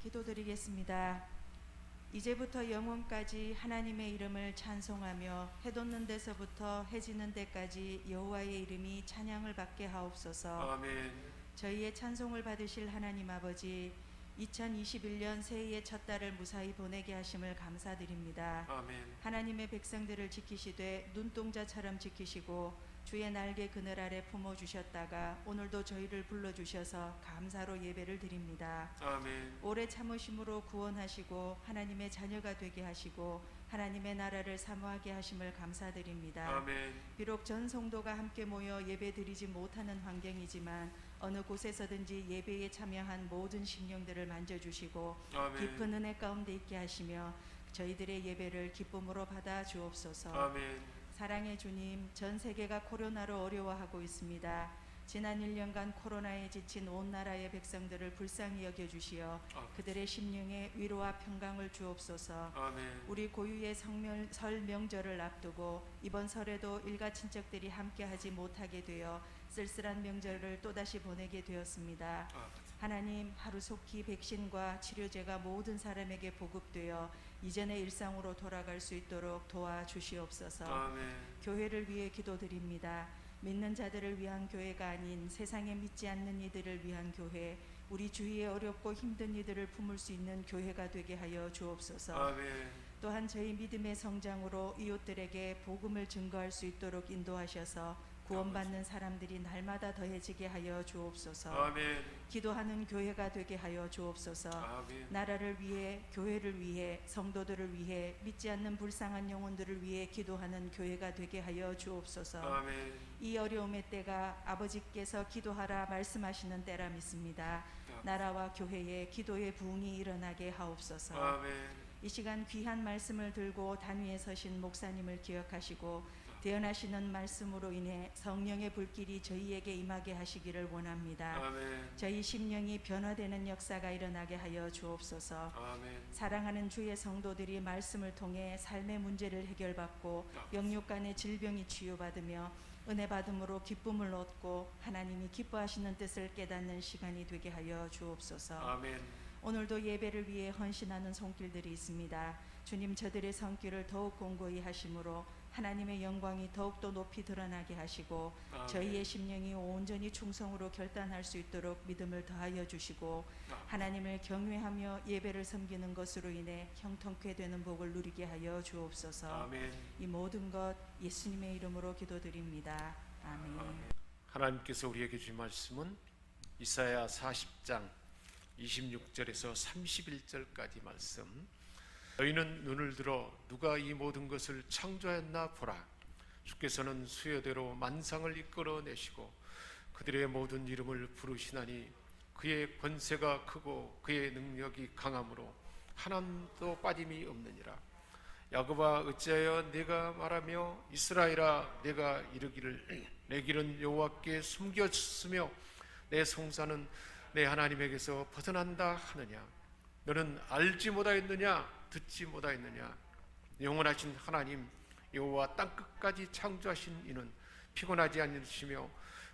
기도드리겠습니다. 이제부터 영원까지 하나님의 이름을 찬송하며 해 돋는 데서부터 해 지는 데까지 여호와의 이름이 찬양을 받게 하옵소서. 아멘. 저희의 찬송을 받으실 하나님 아버지, 2021년 새해의 첫 달을 무사히 보내게 하심을 감사드립니다. 아멘. 하나님의 백성들을 지키시되 눈동자처럼 지키시고 주의 날개 그늘 아래 품어주셨다가 오늘도 저희를 불러주셔서 감사로 예배를 드립니다. 아멘. 오래 참으심으로 구원하시고 하나님의 자녀가 되게 하시고 하나님의 나라를 사모하게 하심을 감사드립니다. 아멘. 비록 전 성도가 함께 모여 예배 드리지 못하는 환경이지만 어느 곳에서든지 예배에 참여한 모든 심령들을 만져주시고 아멘. 깊은 은혜 가운데 있게 하시며 저희들의 예배를 기쁨으로 받아 주옵소서. 아멘. 사랑의 주님, 전 세계가 코로나로 어려워하고 있습니다. 지난 1년간 코로나에 지친 온 나라의 백성들을 불쌍히 여겨주시어 그들의 심령에 위로와 평강을 주옵소서. 아멘. 우리 고유의 설 명절을 앞두고 이번 설에도 일가 친척들이 함께하지 못하게 되어 쓸쓸한 명절을 또다시 보내게 되었습니다. 하나님, 하루속히 백신과 치료제가 모든 사람에게 보급되어 이전의 일상으로 돌아갈 수 있도록 도와주시옵소서. 아멘. 교회를 위해 기도드립니다. 믿는 자들을 위한 교회가 아닌 세상에 믿지 않는 이들을 위한 교회, 우리 주위에 어렵고 힘든 이들을 품을 수 있는 교회가 되게 하여 주옵소서. 아멘. 또한 저희 믿음의 성장으로 이웃들에게 복음을 증거할 수 있도록 인도하셔서 구원받는 사람들이 날마다 더해지게 하여 주옵소서. 아멘. 기도하는 교회가 되게 하여 주옵소서. 아멘. 나라를 위해, 교회를 위해, 성도들을 위해, 믿지 않는 불쌍한 영혼들을 위해 기도하는 교회가 되게 하여 주옵소서. 아멘. 이 어려움의 때가 아버지께서 기도하라 말씀하시는 때라 믿습니다. 나라와 교회에 기도의 부흥이 일어나게 하옵소서. 아멘. 이 시간 귀한 말씀을 들고 단위에 서신 목사님을 기억하시고 대언하시는 말씀으로 인해 성령의 불길이 저희에게 임하게 하시기를 원합니다. 아멘. 저희 심령이 변화되는 역사가 일어나게 하여 주옵소서. 아멘. 사랑하는 주의 성도들이 말씀을 통해 삶의 문제를 해결받고 영육 간의 질병이 치유받으며 은혜 받음으로 기쁨을 얻고 하나님이 기뻐하시는 뜻을 깨닫는 시간이 되게 하여 주옵소서. 아멘. 오늘도 예배를 위해 헌신하는 손길들이 있습니다. 주님, 저들의 손길을 더욱 공고히 하심으로 하나님의 영광이 더욱더 높이 드러나게 하시고 아멘. 저희의 심령이 온전히 충성으로 결단할 수 있도록 믿음을 더하여 주시고 하나님을 경외하며 예배를 섬기는 것으로 인해 형통케 되는 복을 누리게 하여 주옵소서. 아멘. 이 모든 것 예수님의 이름으로 기도드립니다. 아멘. 하나님께서 우리에게 주신 말씀은 이사야 40장 26절에서 31절까지 말씀. 너희는 눈을 들어 누가 이 모든 것을 창조했나 보라. 주께서는 수요대로 만상을 이끌어내시고 그들의 모든 이름을 부르시나니 그의 권세가 크고 그의 능력이 강함으로 하나도 빠짐이 없느니라. 야곱아, 어찌하여 내가 말하며 이스라엘아 내가 이르기를 내 길은 여호와께 숨겼으며 내 송사는 내 하나님에게서 벗어난다 하느냐. 너는 알지 못하였느냐, 듣지 못하였느냐. 영원하신 하나님 여호와 땅끝까지 창조하신 이는 피곤하지 않으시며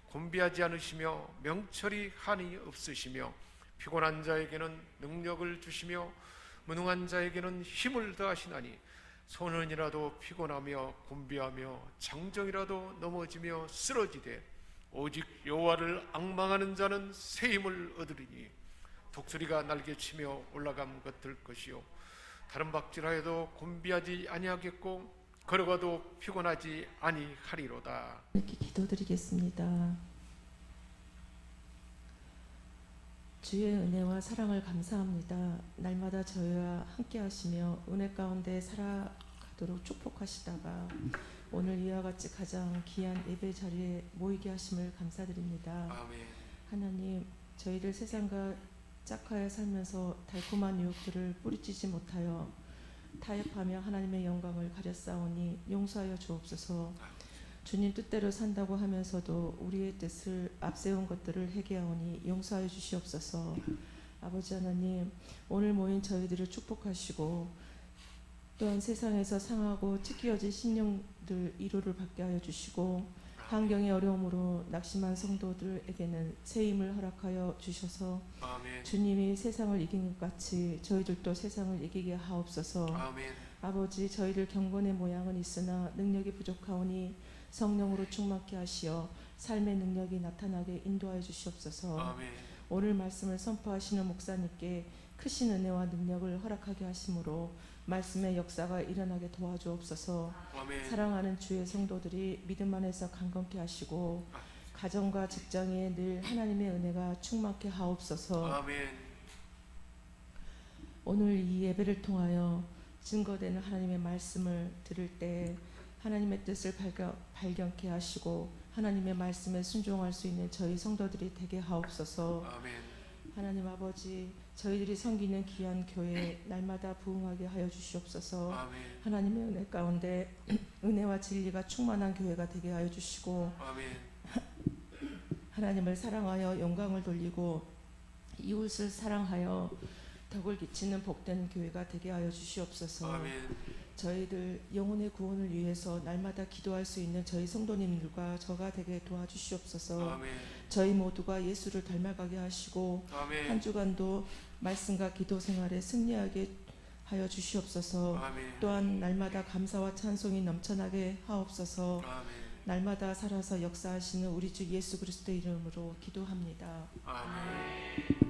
곤비하지 않으시며 명철이 한이 없으시며 피곤한 자에게는 능력을 주시며 무능한 자에게는 힘을 더하시나니 소년이라도 피곤하며 곤비하며 장정이라도 넘어지며 쓰러지되 오직 여호와를 앙망하는 자는 새 힘을 얻으리니 독수리가 날개치며 올라감 같을 것이요 다른 박질하여도 곤비하지 아니하겠고 걸어가도 피곤하지 아니하리로다. 이렇게 기도드리겠습니다. 주의 은혜와 사랑을 감사합니다. 날마다 저희와 함께 하시며 은혜 가운데 살아가도록 축복하시다가 오늘 이와 같이 가장 귀한 예배 자리에 모이게 하심을 감사드립니다. 아멘. 하나님, 저희들 세상과 짝하여 살면서 달콤한 유혹들을 뿌리치지 못하여 타협하며 하나님의 영광을 가렸사오니 용서하여 주옵소서. 주님 뜻대로 산다고 하면서도 우리의 뜻을 앞세운 것들을 회개하오니 용서하여 주시옵소서. 아버지 하나님, 오늘 모인 저희들을 축복하시고 또한 세상에서 상하고 찢겨진 심령들 위로를 받게 하여 주시고 환경의 어려움으로 낙심한 성도들에게는 새 힘을 허락하여 주셔서 아멘. 주님이 세상을 이긴 것 같이 저희들도 세상을 이기게 하옵소서. 아멘. 아버지, 저희들 경건의 모양은 있으나 능력이 부족하오니 성령으로 충만케 하시어 삶의 능력이 나타나게 인도하여 주시옵소서. 아멘. 오늘 말씀을 선포하시는 목사님께 크신 은혜와 능력을 허락하게 하심으로 말씀의 역사가 일어나게 도와주옵소서. 아멘. 사랑하는 주의 성도들이 믿음 안에서 강건케 하시고 가정과 직장에 늘 하나님의 은혜가 충만케 하옵소서. 아멘. 오늘 이 예배를 통하여 증거되는 하나님의 말씀을 들을 때 하나님의 뜻을 발견케 하시고 하나님의 말씀에 순종할 수 있는 저희 성도들이 되게 하옵소서. 아멘. 하나님 아버지, 저희들이 섬기는 귀한 교회 날마다 부흥하게 하여 주시옵소서. 아멘. 하나님의 은혜 가운데 은혜와 진리가 충만한 교회가 되게 하여 주시고 아멘. 하나님을 사랑하여 영광을 돌리고 이웃을 사랑하여 덕을 끼치는 복된 교회가 되게 하여 주시옵소서. 아멘. 저희들 영혼의 구원을 위해서 날마다 기도할 수 있는 저희 성도님들과 저가 되게 도와주시옵소서. 아멘. 저희 모두가 예수를 닮아가게 하시고 아멘. 한 주간도 말씀과 기도 생활에 승리하게 하여 주시옵소서. 아멘. 또한 날마다 감사와 찬송이 넘쳐나게 하옵소서. 아멘. 날마다 살아서 역사하시는 우리 주 예수 그리스도의 이름으로 기도합니다. 아멘.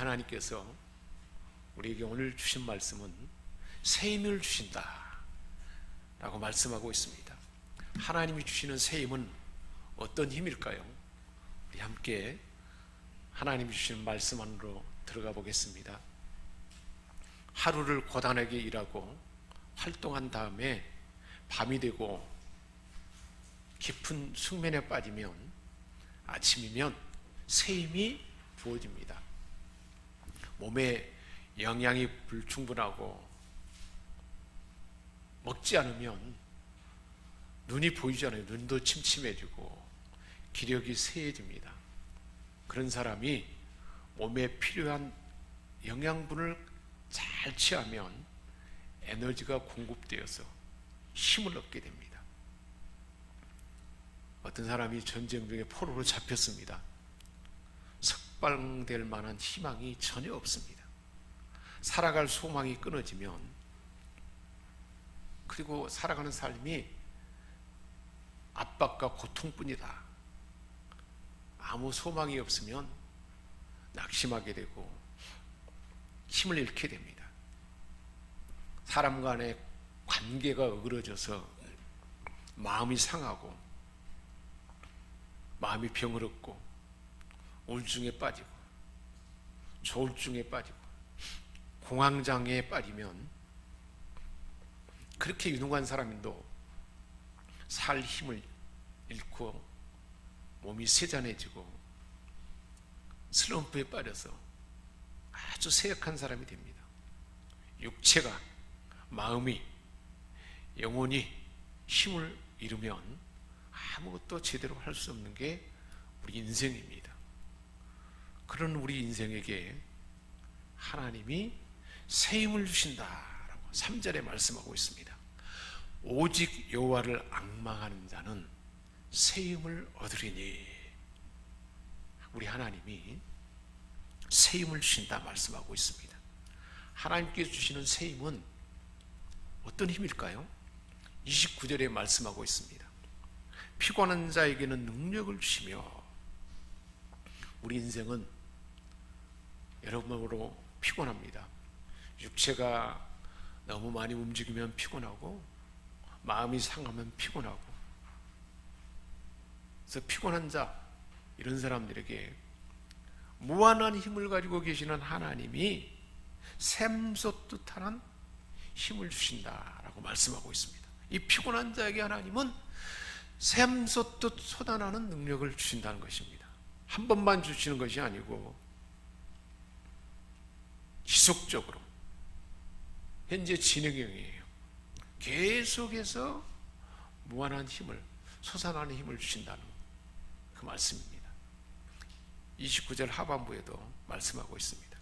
하나님께서 우리에게 오늘 주신 말씀은 새 힘을 주신다 라고 말씀하고 있습니다. 하나님이 주시는 새 힘은 어떤 힘일까요? 우리 함께 하나님이 주시는 말씀 안으로 들어가 보겠습니다. 하루를 고단하게 일하고 활동한 다음에 밤이 되고 깊은 숙면에 빠지면 아침이면 새 힘이 부어집니다. 몸에 영양이 불충분하고 먹지 않으면 눈이 보이지 않아요. 눈도 침침해지고 기력이 쇠해집니다. 그런 사람이 몸에 필요한 영양분을 잘 취하면 에너지가 공급되어서 힘을 얻게 됩니다. 어떤 사람이 전쟁 중에 포로로 잡혔습니다. 석방될 만한 희망이 전혀 없습니다. 살아갈 소망이 끊어지면, 그리고 살아가는 삶이 압박과 고통뿐이다. 아무 소망이 없으면 낙심하게 되고 힘을 잃게 됩니다. 사람 간의 관계가 어그러져서 마음이 상하고 마음이 병을 얻고 우울증에 빠지고 조울증에 빠지고 공황장애에 빠지면 그렇게 유능한 사람도 살 힘을 잃고 몸이 세잔해지고 슬럼프에 빠져서 아주 쇠약한 사람이 됩니다. 육체가, 마음이, 영혼이 힘을 잃으면 아무것도 제대로 할 수 없는 게 우리 인생입니다. 그런 우리 인생에게 하나님이 새 힘을 주신다라고 3절에 말씀하고 있습니다. 오직 여호와를 앙망하는 자는 새 힘을 얻으리니. 우리 하나님이 새 힘을 주신다 말씀하고 있습니다. 하나님께서 주시는 새 힘은 어떤 힘일까요? 29절에 말씀하고 있습니다. 피곤한 자에게는 능력을 주시며. 우리 인생은 여러모로 피곤합니다. 육체가 너무 많이 움직이면 피곤하고 마음이 상하면 피곤하고, 그래서 피곤한 자, 이런 사람들에게 무한한 힘을 가지고 계시는 하나님이 샘솟듯 하는 힘을 주신다라고 말씀하고 있습니다. 이 피곤한 자에게 하나님은 샘솟듯 솟아나는 능력을 주신다는 것입니다. 한 번만 주시는 것이 아니고 지속적으로 현재 진행형이에요. 계속해서 무한한 힘을, 솟아나는 힘을 주신다는 그 말씀입니다. 29절 하반부에도 말씀하고 있습니다.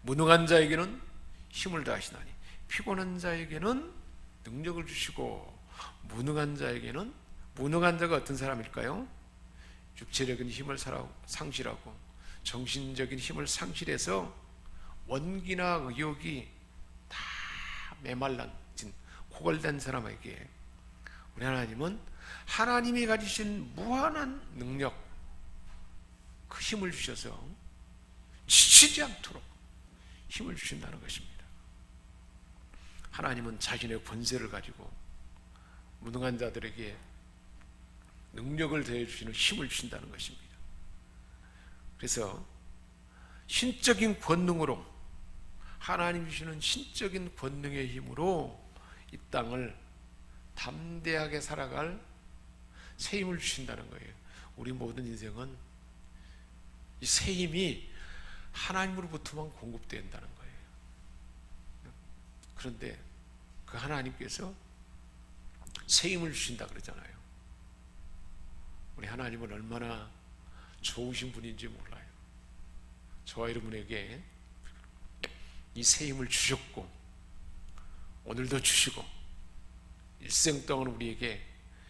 무능한 자에게는 힘을 다하시나니 피곤한 자에게는 능력을 주시고, 무능한 자가 어떤 사람일까요? 육체적인 힘을 상실하고 정신적인 힘을 상실해서 원기나 의욕이 다 메말라진 고갈된 사람에게 우리 하나님은 하나님이 가지신 무한한 능력, 그 힘을 주셔서 지치지 않도록 힘을 주신다는 것입니다. 하나님은 자신의 권세를 가지고 무능한 자들에게 능력을 더해주시는 힘을 주신다는 것입니다. 그래서 신적인 권능으로, 하나님 주시는 신적인 권능의 힘으로 이 땅을 담대하게 살아갈 새 힘을 주신다는 거예요. 우리 모든 인생은 이 새 힘이 하나님으로부터만 공급된다는 거예요. 그런데 그 하나님께서 새 힘을 주신다 그러잖아요. 우리 하나님은 얼마나 좋으신 분인지 몰라요. 저와 여러분에게 이 새 힘을 주셨고 오늘도 주시고 일생 동안 우리에게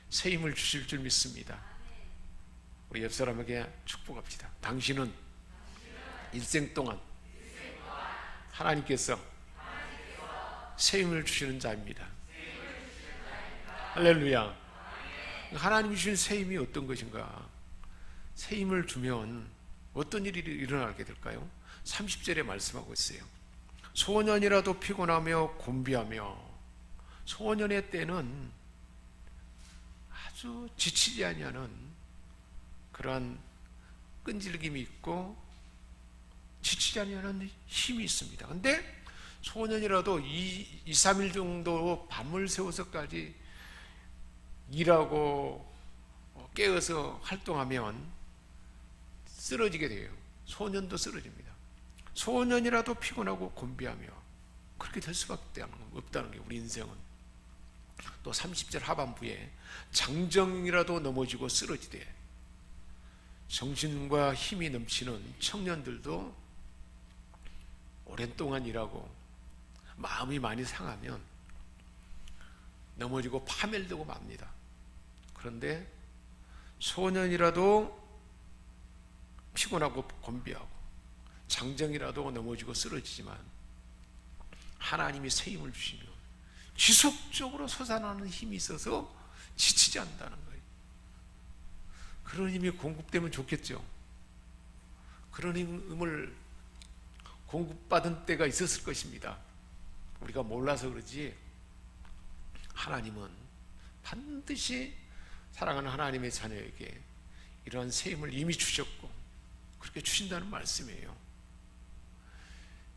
새 힘을 주실 줄 믿습니다. 우리 옆 사람에게 축복합시다. 당신은 일생 동안 하나님께서 새 힘을 주시는 자입니다. 할렐루야. 하나님이 주신 새 힘이 어떤 것인가? 새 힘을 주면 어떤 일이 일어나게 될까요? 30절에 말씀하고 있어요. 소년이라도 피곤하며 곤비하며, 소년의 때는 아주 지치지 아니하는 그러한 끈질김이 있고 지치지 아니하는 힘이 있습니다. 근데 소년이라도 2-3일 정도 밤을 새워서까지 일하고 깨어서 활동하면 쓰러지게 돼요. 소년도 쓰러집니다. 소년이라도 피곤하고 곤비하며, 그렇게 될 수밖에 없다는 게 우리 인생은. 또 30절 하반부에 장정이라도 넘어지고 쓰러지되, 정신과 힘이 넘치는 청년들도 오랜 동안 일하고 마음이 많이 상하면 넘어지고 파멸되고 맙니다. 그런데 소년이라도 피곤하고 곤비하고 장정이라도 넘어지고 쓰러지지만 하나님이 새 힘을 주시면 지속적으로 솟아나는 힘이 있어서 지치지 않는다는 거예요. 그런 힘이 공급되면 좋겠죠. 그런 힘을 공급받은 때가 있었을 것입니다. 우리가 몰라서 그러지 하나님은 반드시 사랑하는 하나님의 자녀에게 이러한 새 힘을 이미 주셨고 그렇게 주신다는 말씀이에요.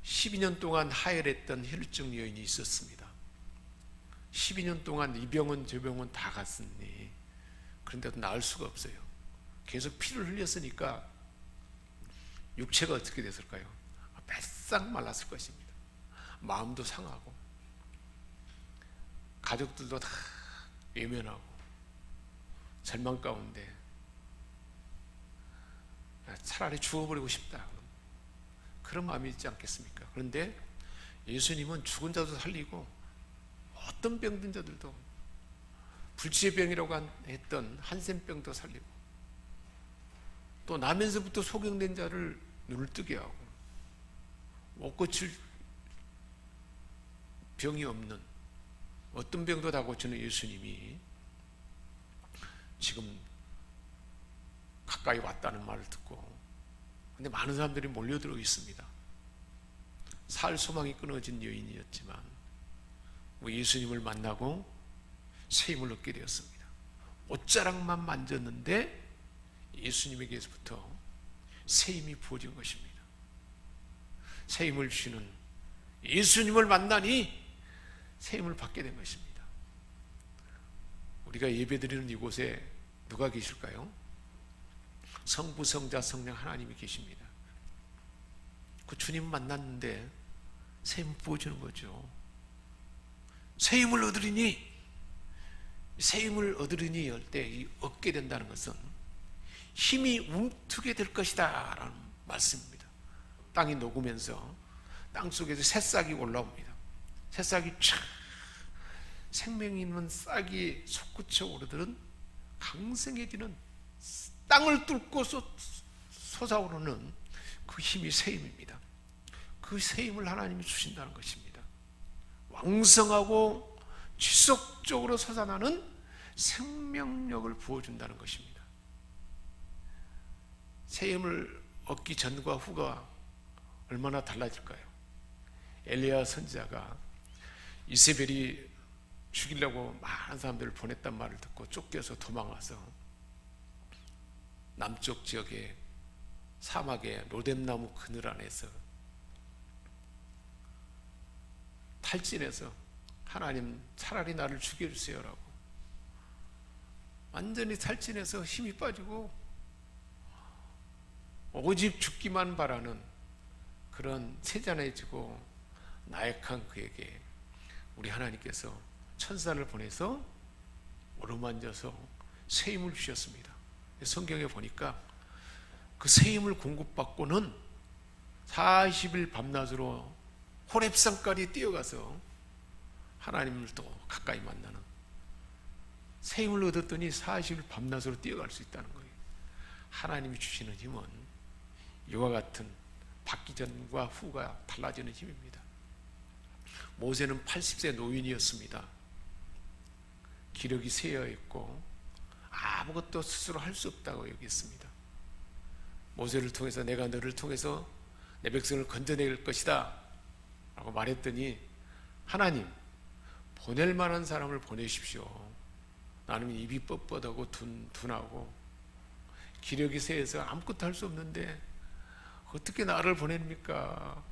12년 동안 하혈했던 혈증 여인이 있었습니다. 12년 동안 이 병은 저 병은 다 갔으니 그런데도 나을 수가 없어요. 계속 피를 흘렸으니까 육체가 어떻게 됐을까요? 바싹 말랐을 것입니다. 마음도 상하고 가족들도 다 외면하고 절망 가운데 차라리 죽어버리고 싶다, 그런 마음이 있지 않겠습니까? 그런데 예수님은 죽은 자도 살리고 어떤 병든 자들도, 불치병이라고 했던 한센병도 살리고, 또 나면서부터 소경된 자를 눈을 뜨게 하고, 못 고칠 병이 없는 어떤 병도 다 고치는 예수님이 지금 가까이 왔다는 말을 듣고, 근데 많은 사람들이 몰려들어 있습니다. 살 소망이 끊어진 여인이었지만 예수님을 만나고 새 힘을 얻게 되었습니다. 옷자락만 만졌는데 예수님에게서부터 새 힘이 부어진 것입니다. 새 힘을 주시는 예수님을 만나니 새 힘을 받게 된 것입니다. 우리가 예배드리는 이곳에 누가 계실까요? 성부, 성자, 성령 하나님이 계십니다. 그 주님 만났는데 새 힘 부어주는 거죠. 새 힘을 얻으리니, 새 힘을 얻으리니 할 때 얻게 된다는 것은 힘이 움트게 될 것이다 라는 말씀입니다. 땅이 녹으면서 땅 속에서 새싹이 올라옵니다. 새싹이 촥, 생명 있는 싹이 솟구쳐 오르던 강성해지는, 땅을 뚫고 솟아오르는 그 힘이 새 힘입니다. 그 새 힘을 하나님이 주신다는 것입니다. 왕성하고 지속적으로 솟아나는 생명력을 부어준다는 것입니다. 새 힘을 얻기 전과 후가 얼마나 달라질까요? 엘리야 선지자가 이세벨이 죽이려고 많은 사람들을 보냈단 말을 듣고 쫓겨서 도망와서 남쪽 지역의 사막의 로뎀나무 그늘 안에서 탈진해서 하나님 차라리 나를 죽여주세요라고 완전히 탈진해서 힘이 빠지고 오직 죽기만 바라는 그런 채잔해지고 나약한 그에게 우리 하나님께서 천사를 보내서 어루만져서 새 힘을 주셨습니다. 성경에 보니까 그 새 힘을 공급받고는 40일 밤낮으로 호렙산까지 뛰어가서 하나님을 또 가까이 만나는, 새 힘을 얻었더니 40일 밤낮으로 뛰어갈 수 있다는 거예요. 하나님이 주시는 힘은 이와 같은 받기 전과 후가 달라지는 힘입니다. 모세는 80세 노인이었습니다. 기력이 쇠어 있고 아무것도 스스로 할 수 없다고 여겼습니다. 모세를 통해서 내가 너를 통해서 내 백성을 건져낼 것이다 라고 말했더니 하나님, 보낼 만한 사람을 보내십시오. 나는 입이 뻣뻣하고 둔하고 기력이 쇠해서 아무것도 할 수 없는데 어떻게 나를 보냅니까?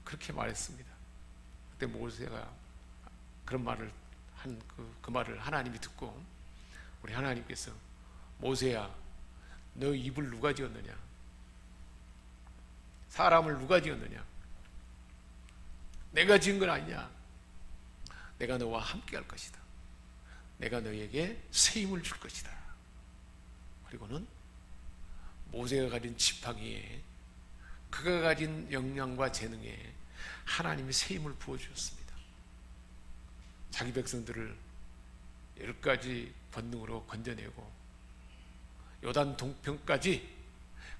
그렇게 말했습니다. 그때 모세가 그런 말을 한 그 말을 하나님이 듣고 우리 하나님께서 모세야, 너 입을 누가 지었느냐? 사람을 누가 지었느냐? 내가 지은 건 아니냐? 내가 너와 함께 할 것이다. 내가 너에게 새 힘을 줄 것이다. 그리고는 모세가 가진 지팡이에, 그가 가진 역량과 재능에 하나님이 새 힘을 부어주셨습니다. 자기 백성들을 10가지 권능으로 건져내고 요단 동편까지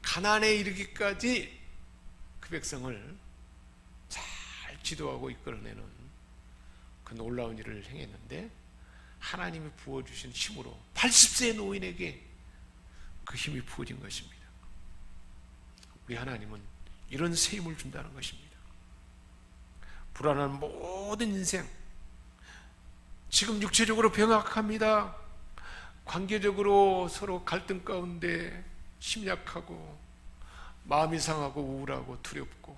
가나안에 이르기까지 그 백성을 잘 지도하고 이끌어내는 그 놀라운 일을 행했는데, 하나님이 부어주신 힘으로 80세 노인에게 그 힘이 부어진 것입니다. 우리 하나님은 이런 새 힘을 준다는 것입니다. 불안한 모든 인생, 지금 육체적으로 병약합니다. 관계적으로 서로 갈등 가운데 심약하고 마음이 상하고 우울하고 두렵고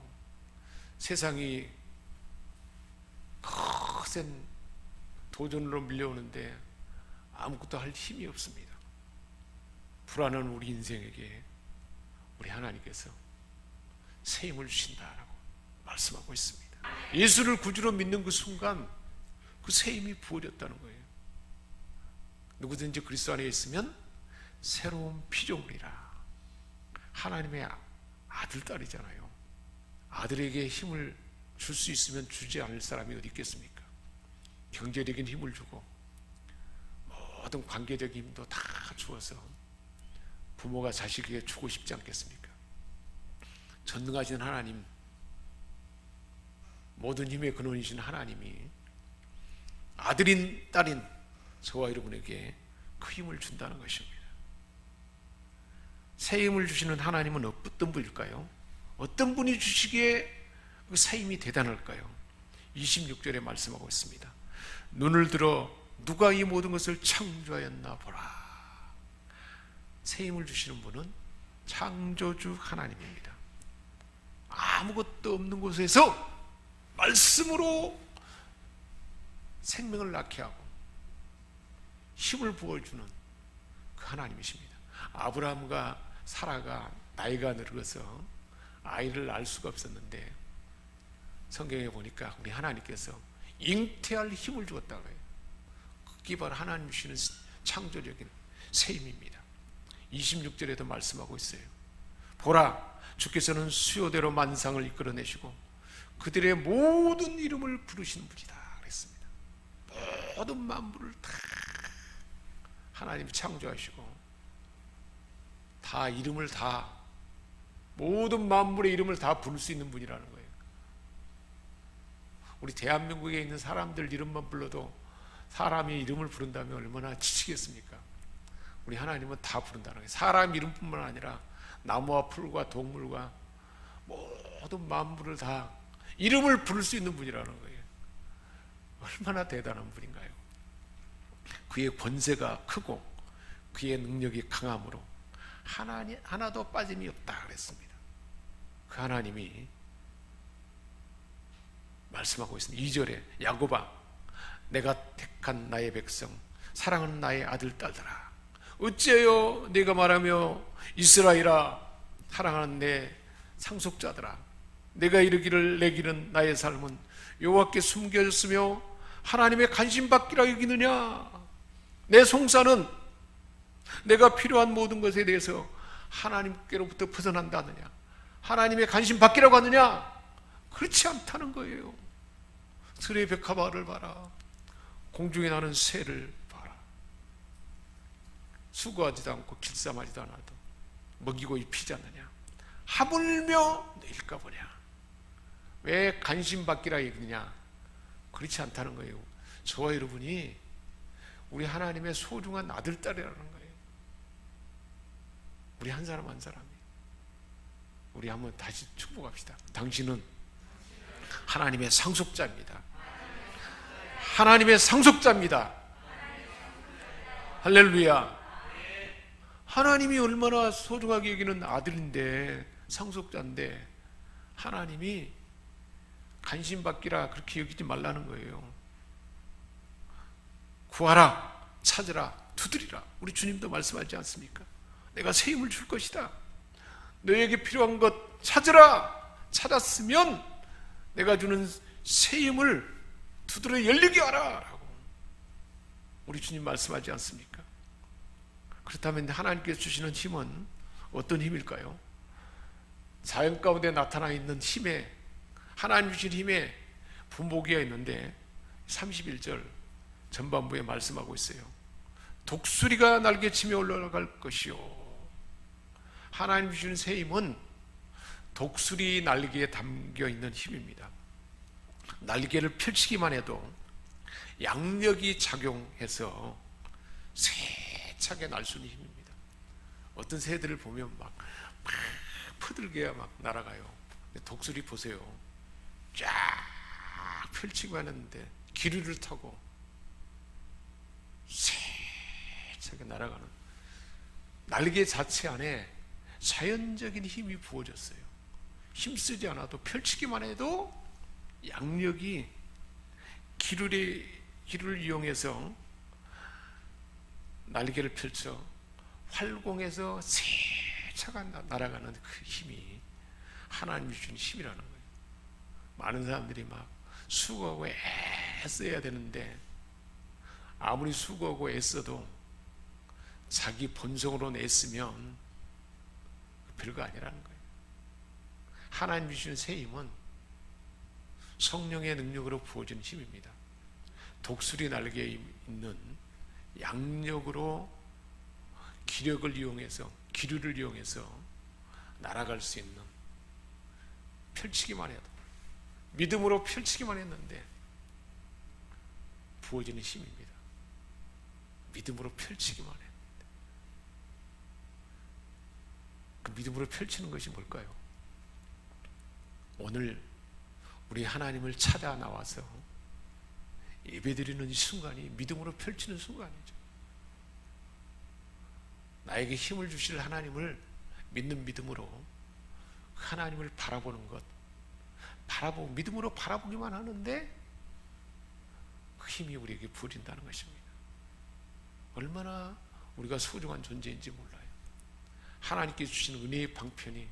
세상이 거센 도전으로 밀려오는데 아무것도 할 힘이 없습니다. 불안한 우리 인생에게 우리 하나님께서 새 힘을 주신다라고 말씀하고 있습니다. 예수를 구주로 믿는 그 순간 그 새 힘이 부어졌다는 거예요. 누구든지 그리스도 안에 있으면 새로운 피조물이라. 하나님의 아들, 딸이잖아요. 아들에게 힘을 줄 수 있으면 주지 않을 사람이 어디 있겠습니까? 경제적인 힘을 주고 모든 관계적인 힘도 다 주어서 부모가 자식에게 주고 싶지 않겠습니까? 전능하신 하나님, 모든 힘의 근원이신 하나님이 아들인 딸인 저와 여러분에게 그 힘을 준다는 것입니다. 새 힘을 주시는 하나님은 어떤 분일까요? 어떤 분이 주시기에 그 새 힘이 대단할까요? 26절에 말씀하고 있습니다. 눈을 들어 누가 이 모든 것을 창조하였나 보라. 새 힘을 주시는 분은 창조주 하나님입니다. 아무것도 없는 곳에서 말씀으로 생명을 낳게 하고 힘을 부어주는 그 하나님이십니다. 아브라함과 사라가 나이가 늙어서 아이를 낳을 수가 없었는데 성경에 보니까 우리 하나님께서 잉태할 힘을 주었다고 해요. 그게 바로 하나님 주시는 창조적인 새 힘입니다. 26절에도 말씀하고 있어요. 보라, 주께서는 수요대로 만상을 이끌어내시고 그들의 모든 이름을 부르시는 분이다 그랬습니다. 모든 만물을 다 하나님이 창조하시고 다 이름을 다 모든 만물의 이름을 다 부를 수 있는 분이라는 거예요. 우리 대한민국에 있는 사람들 이름만 불러도 사람이 이름을 부른다면 얼마나 지치겠습니까? 우리 하나님은 다 부른다는 거예요. 사람 이름뿐만 아니라 나무와 풀과 동물과 모든 만물을 다 이름을 부를 수 있는 분이라는 거예요. 얼마나 대단한 분인가요? 그의 권세가 크고 그의 능력이 강함으로 하나도 빠짐이 없다 그랬습니다. 그 하나님이 말씀하고 있습니다. 2절에 야곱아, 내가 택한 나의 백성, 사랑하는 나의 아들 딸들아, 어찌하여 네가 말하며 이스라엘아, 사랑하는 내 상속자들아, 내가 이르기를 내 길은 나의 삶은 여호와께 숨겨졌으며 하나님의 관심받기라 여기느냐? 내 송사는 내가 필요한 모든 것에 대해서 하나님께로부터 벗어난다느냐? 하나님의 관심받기라고 하느냐? 그렇지 않다는 거예요. 들의 벽화마을을 봐라. 공중에 나는 새를 봐라. 수고하지도 않고 길쌈하지도 않아도 먹이고 입히지 않느냐? 하물며 너일까 보냐? 왜 관심받기라 얘기느냐? 그렇지 않다는 거예요. 저와 여러분이 우리 하나님의 소중한 아들, 딸이라는 거예요. 우리 한 사람 한 사람이. 우리 한번 다시 축복합시다. 당신은 하나님의 상속자입니다. 하나님의 상속자입니다. 할렐루야. 하나님이 얼마나 소중하게 여기는 아들인데, 상속자인데 하나님이 관심받기라 그렇게 여기지 말라는 거예요. 구하라, 찾으라, 두드리라. 우리 주님도 말씀하지 않습니까? 내가 새 힘을 줄 것이다. 너에게 필요한 것 찾으라. 찾았으면 내가 주는 새 힘을 두드려 열리게 하라 라고 우리 주님 말씀하지 않습니까? 그렇다면 하나님께서 주시는 힘은 어떤 힘일까요? 자연 가운데 나타나 있는 힘에, 하나님 주신 힘에 분보기가 있는데 31절 전반부에 말씀하고 있어요. 독수리가 날개치며 올라갈 것이요. 하나님 주시는 새 힘은 독수리 날개에 담겨 있는 힘입니다. 날개를 펼치기만 해도 양력이 작용해서 세차게 날 수 있는 힘입니다. 어떤 새들을 보면 막 퍼들게 막 날아가요. 독수리 보세요. 쫙 펼치기만 했는데 기류를 타고 세차게 날아가는 날개 자체 안에 자연적인 힘이 부어졌어요. 힘쓰지 않아도 펼치기만 해도 양력이 기류를 이용해서 날개를 펼쳐 활공해서 세차가 날아가는 그 힘이 하나님이 주신 힘이라는 거예요. 많은 사람들이 막 수고하고 애써야 되는데 아무리 수고하고 애써도 자기 본성으로 애쓰면 별거 아니라는 거예요. 하나님 주시는 새 힘은 성령의 능력으로 부어진 힘입니다. 독수리 날개에 있는 양력으로 기력을 이용해서, 기류를 이용해서 날아갈 수 있는, 펼치기만 해도, 믿음으로 펼치기만 했는데 부어지는 힘입니다. 믿음으로 펼치기만 했는데. 그 믿음으로 펼치는 것이 뭘까요? 오늘 우리 하나님을 찾아 나와서 예배드리는 이 순간이 믿음으로 펼치는 순간이죠. 나에게 힘을 주실 하나님을 믿는 믿음으로 그 하나님을 바라보는 것, 믿음으로 바라보기만 하는데 그 힘이 우리에게 부어진다는 것입니다. 얼마나 우리가 소중한 존재인지 몰라요. 하나님께 주시는 은혜의 방편이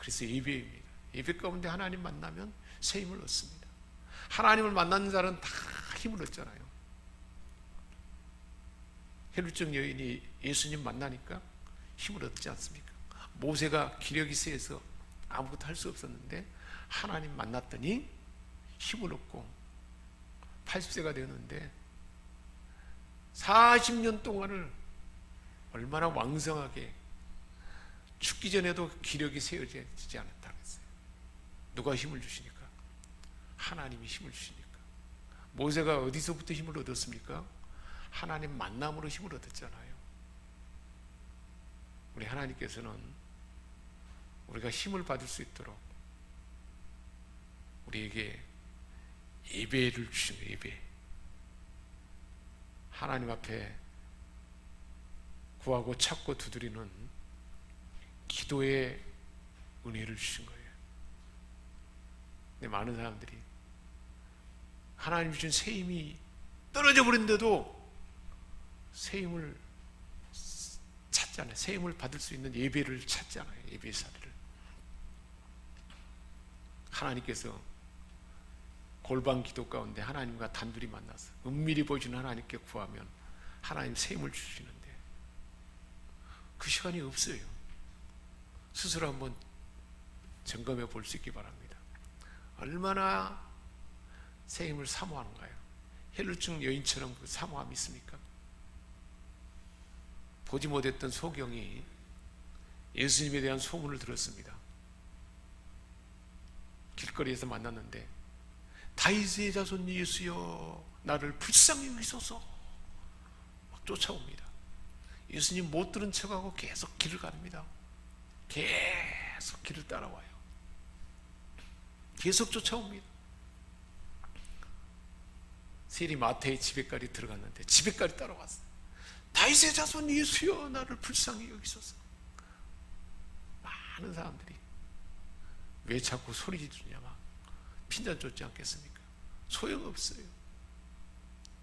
그래서 예배입니다. 예배 가운데 하나님 만나면 새 힘을 얻습니다. 하나님을 만나는 자는 다 힘을 얻잖아요. 혈루증 여인이 예수님 만나니까 힘을 얻지 않습니까? 모세가 기력이 세서 아무것도 할 수 없었는데 하나님 만났더니 힘을 얻고 80세가 되었는데 40년 동안을 얼마나 왕성하게 죽기 전에도 기력이 세어지지 않았다고 했어요. 누가 힘을 주시니까? 하나님이 힘을 주시니까. 모세가 어디서부터 힘을 얻었습니까? 하나님 만남으로 힘을 얻었잖아요. 우리 하나님께서는 우리가 힘을 받을 수 있도록 우리에게 예배를 주신 거예요. 예배. 하나님 앞에 구하고 찾고 두드리는 기도의 은혜를 주신 거예요. 근데 많은 사람들이 하나님 주신 새 힘이 떨어져 버린데도 새 힘을 찾잖아요. 새 힘을 받을 수 있는 예배를 찾잖아요. 예배의 자리를. 하나님께서 골방 기도 가운데 하나님과 단둘이 만나서 은밀히 보이시는 하나님께 구하면 하나님 새 힘을 주시는데 그 시간이 없어요. 스스로 한번 점검해 볼 수 있기 바랍니다. 얼마나 새 힘을 사모하는가요? 혈루증 여인처럼 그 사모함이 있습니까? 보지 못했던 소경이 예수님에 대한 소문을 들었습니다. 길거리에서 만났는데 다윗의 자손 예수여 나를 불쌍히 여기소서 막 쫓아옵니다. 예수님 못 들은 척하고 계속 길을 갑니다. 계속 길을 따라와요. 계속 쫓아옵니다. 세리 마태의 집에까지 들어갔는데 집에까지 따라왔어요. 다윗의 자손 예수여 나를 불쌍히 여기소서. 많은 사람들이 왜 자꾸 소리 지르냐 막 핀잔 쫓지 않겠습니까? 소용없어요.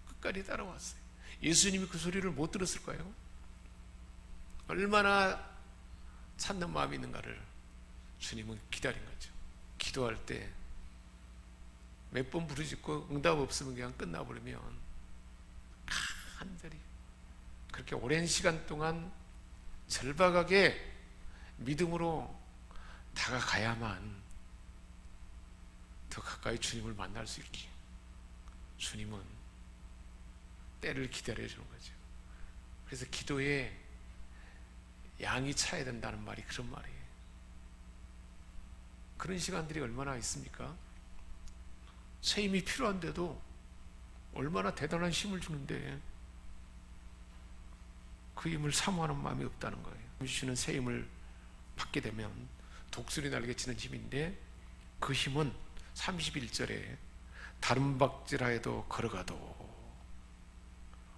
끝까지 따라왔어요. 예수님이 그 소리를 못 들었을까요? 얼마나 찾는 마음이 있는가를 주님은 기다린 거죠. 기도할 때 몇 번 부르짖고 응답 없으면 그냥 끝나버리면 간절히 그렇게 오랜 시간 동안 절박하게 믿음으로 다가가야만 더 가까이 주님을 만날 수 있기에 주님은 때를 기다려주는 거죠. 그래서 기도에 양이 차야 된다는 말이 그런 말이에요. 그런 시간들이 얼마나 있습니까? 새 힘이 필요한데도 얼마나 대단한 힘을 주는데 그 힘을 사모하는 마음이 없다는 거예요. 주시는 새 힘을 받게 되면 독수리 날개 치는 힘인데 그 힘은 31절에 다른 박질하여도 걸어가도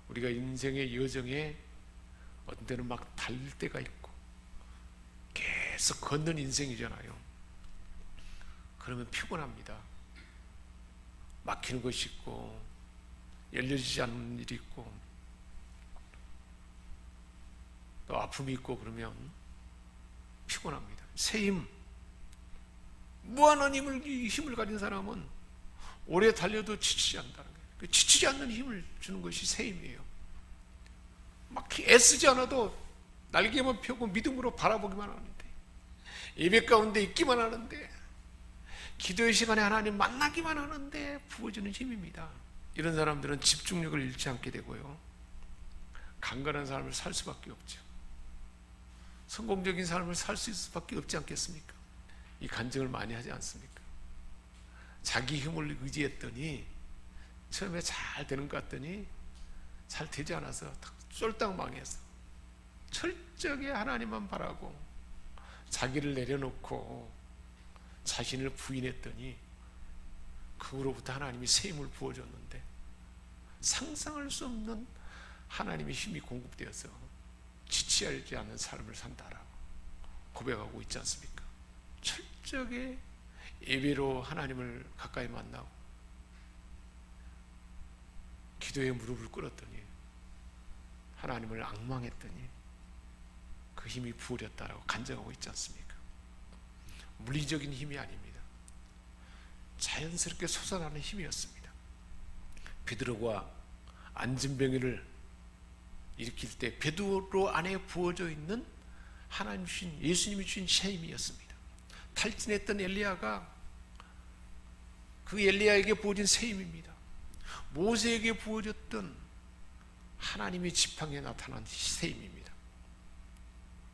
우리가 인생의 여정에 어떤 때는 막 달릴 때가 있고 계속 걷는 인생이잖아요. 그러면 피곤합니다. 막히는 것이 있고 열려지지 않는 일이 있고 또 아픔이 있고 그러면 피곤합니다. 새 힘, 무한한 힘을 가진 사람은 오래 달려도 지치지 않는다는 거예요. 그 지치지 않는 힘을 주는 것이 새 힘이에요. 막 애쓰지 않아도 날개만 펴고 믿음으로 바라보기만 하는데 예배 가운데 있기만 하는데 기도의 시간에 하나님 만나기만 하는데 부어주는 힘입니다. 이런 사람들은 집중력을 잃지 않게 되고요. 강건한 삶을 살 수밖에 없죠. 성공적인 삶을 살 수 있을 수밖에 없지 않겠습니까? 이 간증을 많이 하지 않습니까? 자기 힘을 의지했더니 처음에 잘 되는 것 같더니 잘 되지 않아서 쫄딱 망해서 철저하게 하나님만 바라고 자기를 내려놓고 자신을 부인했더니 그 후로부터 하나님이 새 힘을 부어줬는데 상상할 수 없는 하나님의 힘이 공급되어서 지치지 않는 삶을 산다라고 고백하고 있지 않습니까? 철저하게 예배로 하나님을 가까이 만나고 기도에 무릎을 꿇었더니 하나님을 앙망했더니 그 힘이 부어졌다라고 간증하고 있지 않습니까? 물리적인 힘이 아닙니다. 자연스럽게 솟아나는 힘이었습니다. 베드로가 안진병이를 일으킬 때 베드로 안에 부어져 있는 하나님 주신, 예수님이 주신 새 힘이었습니다. 탈진했던 엘리야가 그 엘리야에게 부어진 새 힘입니다. 모세에게 부어졌던 하나님의 지팡이에 나타난 새 힘입니다.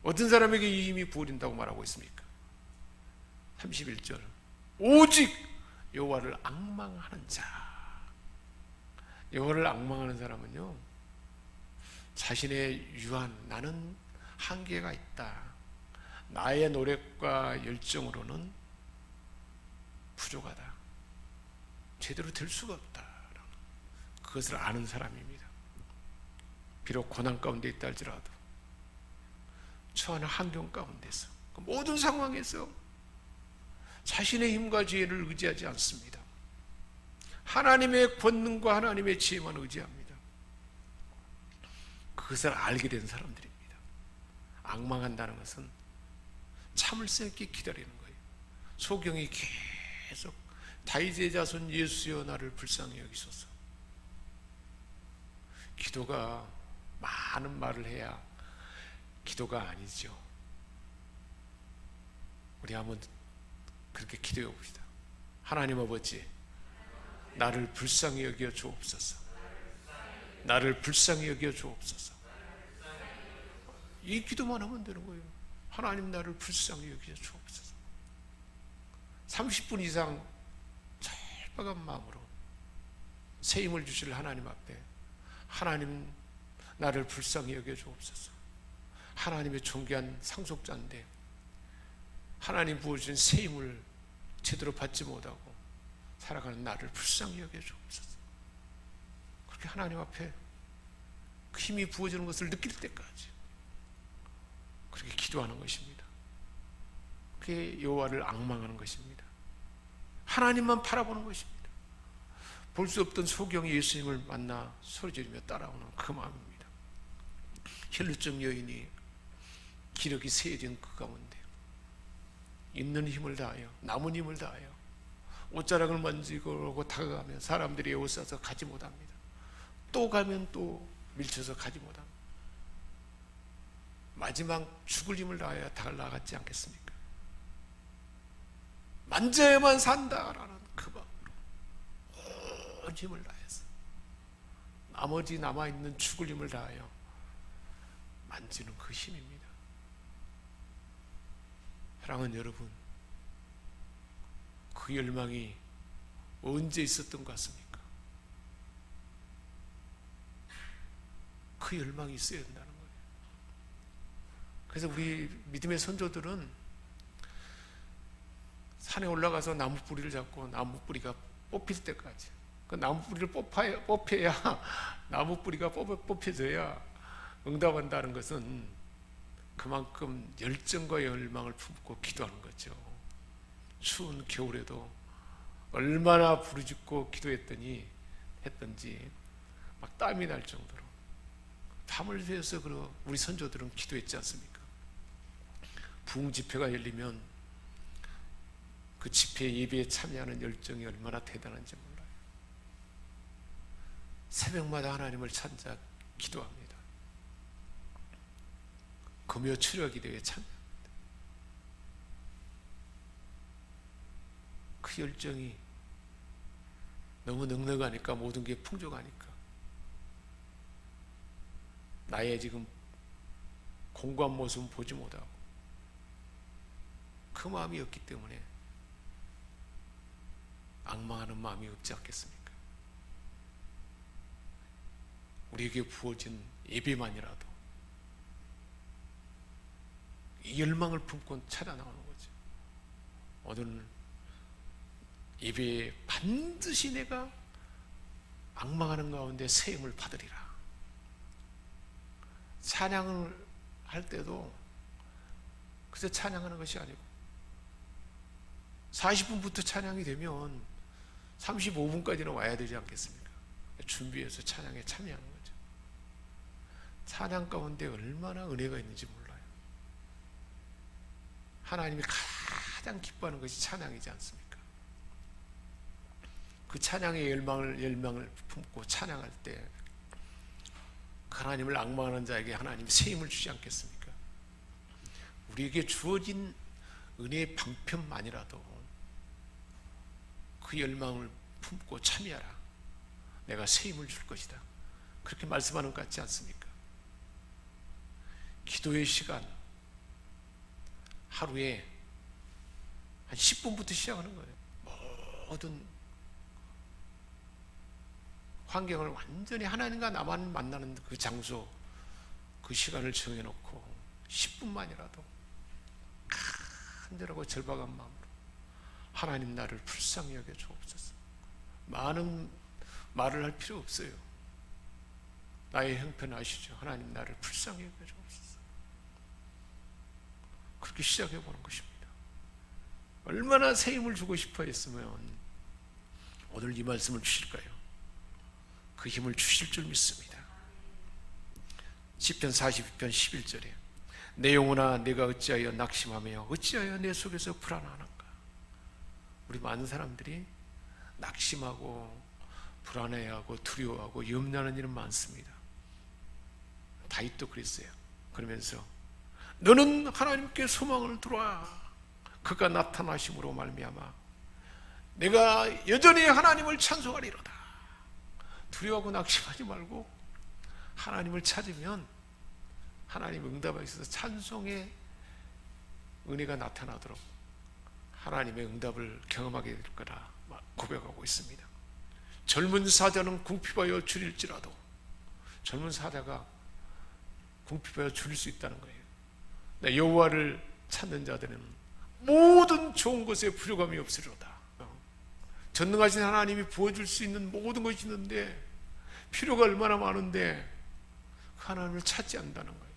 어떤 사람에게 이 힘이 부어진다고 말하고 있습니까? 31절, 오직 여호와를 앙망하는 자. 여호와를 앙망하는 사람은요, 자신의 유한, 나는 한계가 있다, 나의 노력과 열정으로는 부족하다, 제대로 될 수가 없다, 그것을 아는 사람입니다. 비록 고난 가운데 있다 할지라도 처하는 환경 가운데서, 그 모든 상황에서 자신의 힘과 지혜를 의지하지 않습니다. 하나님의 권능과 하나님의 지혜만 의지합니다. 그것을 알게 된 사람들입니다. 앙망한다는 것은 참을성 있게 기다리는 거예요. 소경이 계속 다윗의 자손 예수여 나를 불쌍히 여기소서. 기도가 많은 말을 해야 기도가 아니죠. 우리 한번 그렇게 기도해 봅시다. 하나님 아버지, 나를 불쌍히 여겨 주옵소서. 나를 불쌍히 여겨 주옵소서. 이 기도만 하면 되는 거예요. 하나님, 나를 불쌍히 여겨 주옵소서. 30분 이상 철박한 마음으로 새 힘을 주실 하나님 앞에, 하나님, 나를 불쌍히 여겨 주옵소서. 하나님의 존귀한 상속자인데 하나님 부어주신 새 힘을 제대로 받지 못하고 살아가는 나를 불쌍히 여겨 주옵소서. 그렇게 하나님 앞에 그 힘이 부어지는 것을 느낄 때까지 그렇게 기도하는 것입니다. 그게 여호와를 앙망하는 것입니다. 하나님만 바라보는 것입니다. 볼 수 없던 소경이 예수님을 만나 소리지르며 따라오는 그 마음입니다. 혈루증 여인이 기력이 세어진 그 가운데 있는 힘을 다하여, 남은 힘을 다하여 옷자락을 만지고 다가가면 사람들이 에워싸서 가지 못합니다. 또 가면 또 밀쳐서 가지 못합니다. 마지막 죽을 힘을 다하여 나갔지 않겠습니까? 만져야만 산다라는 그 마음으로 온 힘을 다해서 나머지 남아있는 죽을 힘을 다하여 만지는 그 힘입니다. 사랑하는 여러분, 그 열망이 언제 있었던 것 같습니까? 그 열망이 있어야 된다는 거예요. 그래서 우리 믿음의 선조들은 산에 올라가서 나무 뿌리를 잡고 나무 뿌리가 뽑힐 때까지, 그 나무 뿌리를 뽑혀야 나무 뿌리가 뽑혀져야 응답한다는 것은 그만큼 열정과 열망을 품고 기도하는 거죠. 추운 겨울에도 얼마나 부르짖고 기도했던지 막 땀이 날 정도로 밤을 새워서 우리 선조들은 기도했지 않습니까? 부흥 집회가 열리면 그 집회 예배에 참여하는 열정이 얼마나 대단한지 몰라요. 새벽마다 하나님을 찾아 기도합니다. 금요 추려 기도에 참여합니다. 그 열정이 너무 넉넉하니까, 모든 게 풍족하니까 나의 지금 공고한 모습은 보지 못하고 그 마음이 없기 때문에 앙망하는 마음이 없지 않겠습니까? 우리에게 부어진 예배만이라도 이 열망을 품고 찾아 나오는 거죠. 오늘 예배에 반드시 내가 앙망하는 가운데 새 힘을 받으리라. 찬양을 할 때도 그저 찬양하는 것이 아니고 40분부터 찬양이 되면 35분까지는 와야 되지 않겠습니까? 준비해서 찬양에 참여하는 거죠. 찬양 가운데 얼마나 은혜가 있는지 몰라요. 하나님이 가득 가장 기뻐하는 것이 찬양이지 않습니까? 그 찬양의 열망을 품고 찬양할 때 하나님을 앙망하는 자에게 하나님이 새 힘을 주지 않겠습니까? 우리에게 주어진 은혜의 방편만이라도 그 열망을 품고 참여하라. 내가 새 힘을 줄 것이다. 그렇게 말씀하는 것 같지 않습니까? 기도의 시간 하루에 한 10분부터 시작하는 거예요. 모든 환경을 완전히 하나님과 나만 만나는 그 장소, 그 시간을 정해놓고 10분만이라도 간절하고 절박한 마음으로 하나님 나를 불쌍히 여겨 주옵소서. 많은 말을 할 필요 없어요. 나의 형편 아시죠? 하나님 나를 불쌍히 여겨 주옵소서. 그렇게 시작해 보는 것입니다. 얼마나 새 힘을 주고 싶어 했으면 오늘 이 말씀을 주실까요? 그 힘을 주실 줄 믿습니다. 시편 42편 11절에 내 영혼아 내가 어찌하여 낙심하며 어찌하여 내 속에서 불안하는가. 우리 많은 사람들이 낙심하고 불안해하고 두려워하고 염려하는 일은 많습니다. 다윗도 그랬어요. 그러면서 너는 하나님께 소망을 두라. 그가 나타나심으로 말미암아 내가 여전히 하나님을 찬송하리로다. 두려워하고 낙심하지 말고 하나님을 찾으면 하나님 응답하셔서 찬송의 은혜가 나타나도록 하나님의 응답을 경험하게 될 거라 고백하고 있습니다. 젊은 사자는 궁핍하여 줄일지라도 젊은 사자가 궁핍하여 줄일 수 있다는 거예요. 여호와를 찾는 자들은 모든 좋은 것에 부족함이 없으리로다. 전능하신 하나님이 부어줄 수 있는 모든 것이 있는데 필요가 얼마나 많은데 그 하나님을 찾지 않는다는 거예요.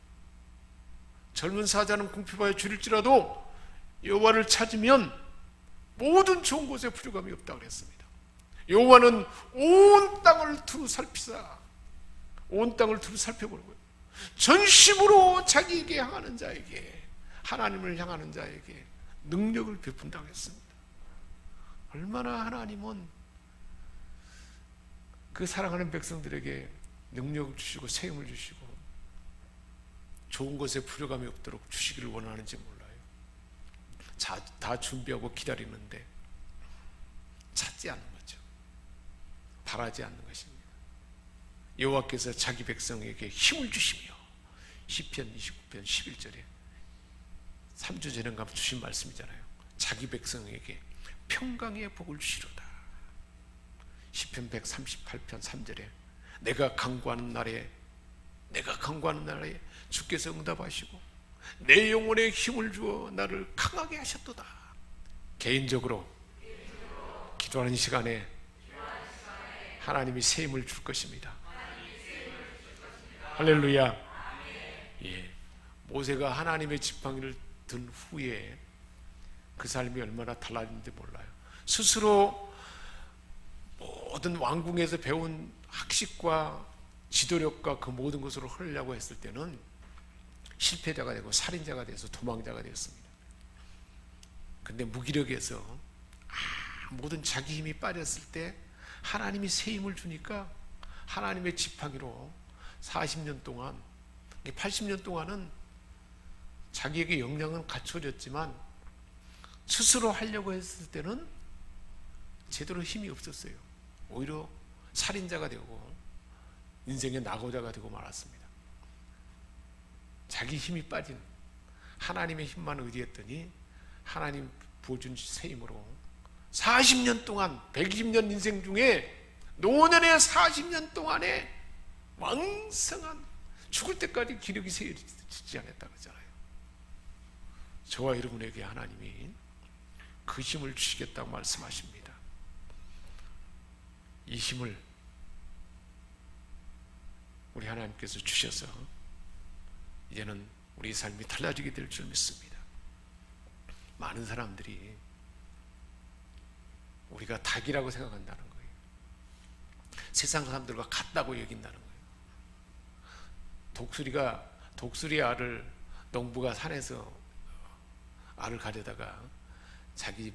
젊은 사자는 궁핍하여 줄일지라도 여호와를 찾으면 모든 좋은 것에 부족함이 없다고 그랬습니다. 여호와는 온 땅을 두루 살피사 온 땅을 두루 살펴보고요. 전심으로 자기에게 향하는 자에게 하나님을 향하는 자에게 능력을 베푼다고 했습니다. 얼마나 하나님은 그 사랑하는 백성들에게 능력을 주시고 새 힘을 주시고 좋은 것에 부족함이 없도록 주시기를 원하는지 몰라요. 다 준비하고 기다리는데 찾지 않는 거죠. 바라지 않는 것입니다. 여호와께서 자기 백성에게 힘을 주시며 시편 29편 11절에 3주 전인가 주신 말씀이잖아요. 자기 백성에게 평강의 복을 주시로다. 시편 138편 3절에 내가 간구하는 날에 주께서 응답하시고 내 영혼에 힘을 주어 나를 강하게 하셨도다. 개인적으로 기도하는 시간에 하나님이 새 힘을 줄 것입니다. 할렐루야. 예. 모세가 하나님의 지팡이를 든 후에 그 삶이 얼마나 달라졌는지 몰라요. 스스로 모든 왕궁에서 배운 학식과 지도력과 그 모든 것으로 하려고 했을 때는 실패자가 되고 살인자가 돼서 도망자가 되었습니다. 근데 무기력해서 모든 자기 힘이 빠졌을 때 하나님이 새 힘을 주니까 하나님의 지팡이로 40년 동안 80년 동안은 자기에게 역량은 갖춰졌지만 스스로 하려고 했을 때는 제대로 힘이 없었어요. 오히려 살인자가 되고 인생의 낙오자가 되고 말았습니다. 자기 힘이 빠진 하나님의 힘만 의지했더니 하나님 부어준 새 힘으로 40년 동안 120년 인생 중에 노년의 40년 동안에 왕성한 죽을 때까지 기력이 세지지 않았다 그러잖아요. 저와 여러분에게 하나님이 그 힘을 주시겠다고 말씀하십니다. 이 힘을 우리 하나님께서 주셔서 이제는 우리 삶이 달라지게 될 줄 믿습니다. 많은 사람들이 우리가 닭이라고 생각한다는 거예요. 세상 사람들과 같다고 여긴다는 거예요. 독수리 알을 농부가 산에서 알을 가려다가 자기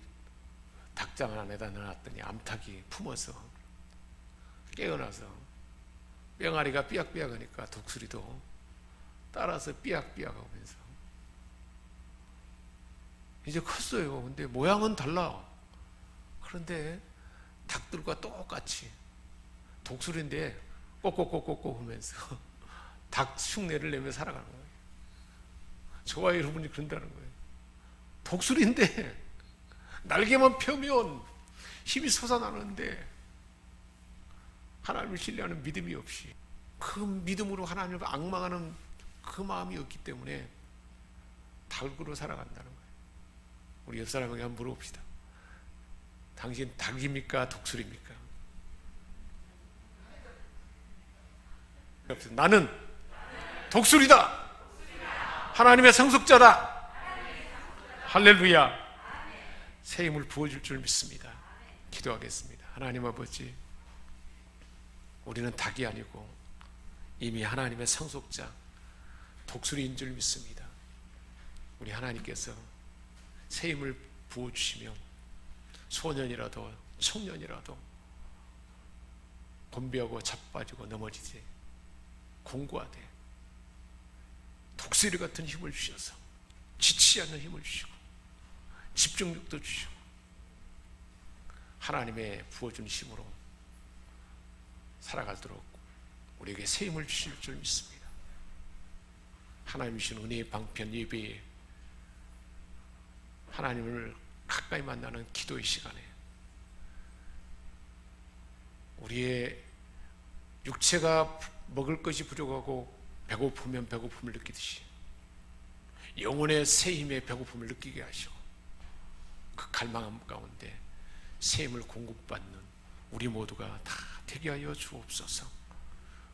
닭장 안에다 넣어놨더니 암탉이 품어서 깨어나서 뿅아리가 삐약삐약하니까 독수리도 따라서 삐약삐약하면서 이제 컸어요. 근데 모양은 달라. 그런데 닭들과 똑같이 독수리인데 꼭꼭꼭꼭꼭 하면서 닭 흉내를 내며 살아가는 거예요. 저와 여러분이 그런다는 거예요. 독수리인데 날개만 펴면 힘이 솟아나는데 하나님을 신뢰하는 믿음이 없이 그 믿음으로 하나님을 앙망하는 그 마음이 없기 때문에 닭으로 살아간다는 거예요. 우리 옆 사람에게 한번 물어봅시다. 당신 닭입니까? 독수리입니까? 나는 독수리다. 하나님의 상속자다. 할렐루야. 새 힘을 부어줄 줄 믿습니다. 기도하겠습니다. 하나님 아버지, 우리는 닭이 아니고 이미 하나님의 상속자 독수리인 줄 믿습니다. 우리 하나님께서 새 힘을 부어주시면 소년이라도 청년이라도 곤비하고 자빠지고 넘어지지 공고하되 독수리 같은 힘을 주셔서 지치지 않는 힘을 주시고 집중력도 주시고 하나님의 부어준 힘으로 살아가도록 우리에게 새 힘을 주실 줄 믿습니다. 하나님 주신 은혜의 방편 예배에 하나님을 가까이 만나는 기도의 시간에 우리의 육체가 먹을 것이 부족하고 배고프면 배고픔을 느끼듯이 영혼의 새 힘의 배고픔을 느끼게 하시고 그 갈망함 가운데 새 힘을 공급받는 우리 모두가 다 되게 하여 주옵소서.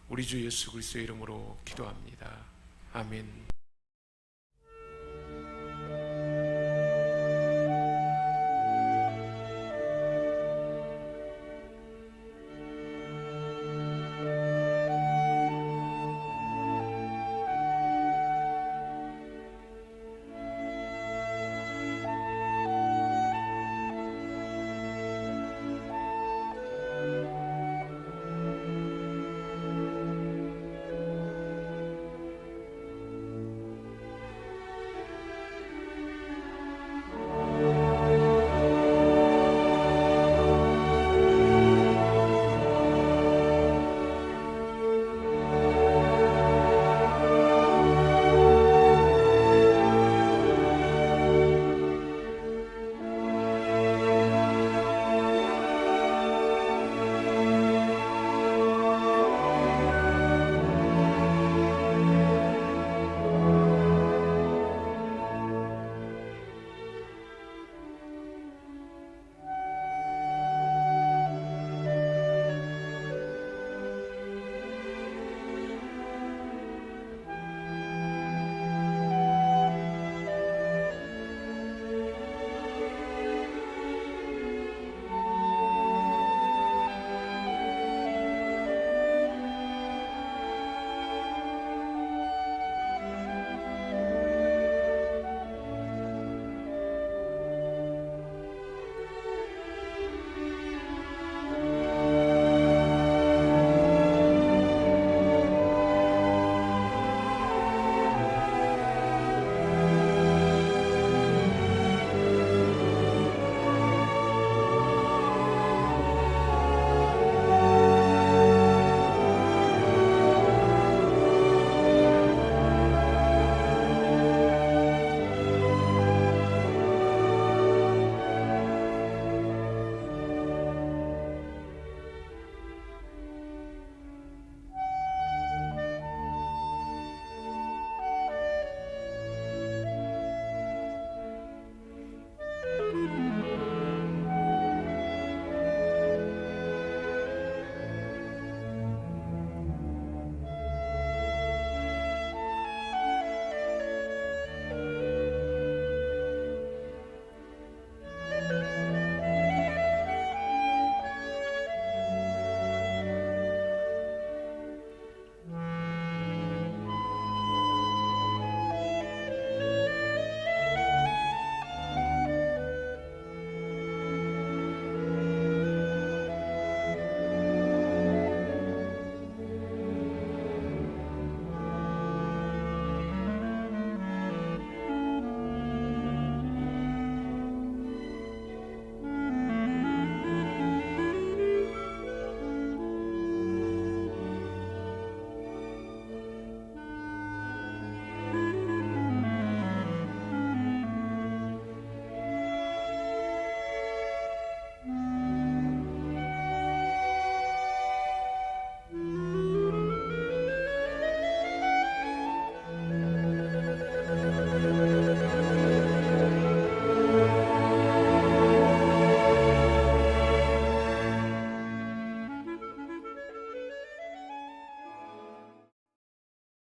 우리 주 예수 그리스도의 이름으로 기도합니다. 아멘.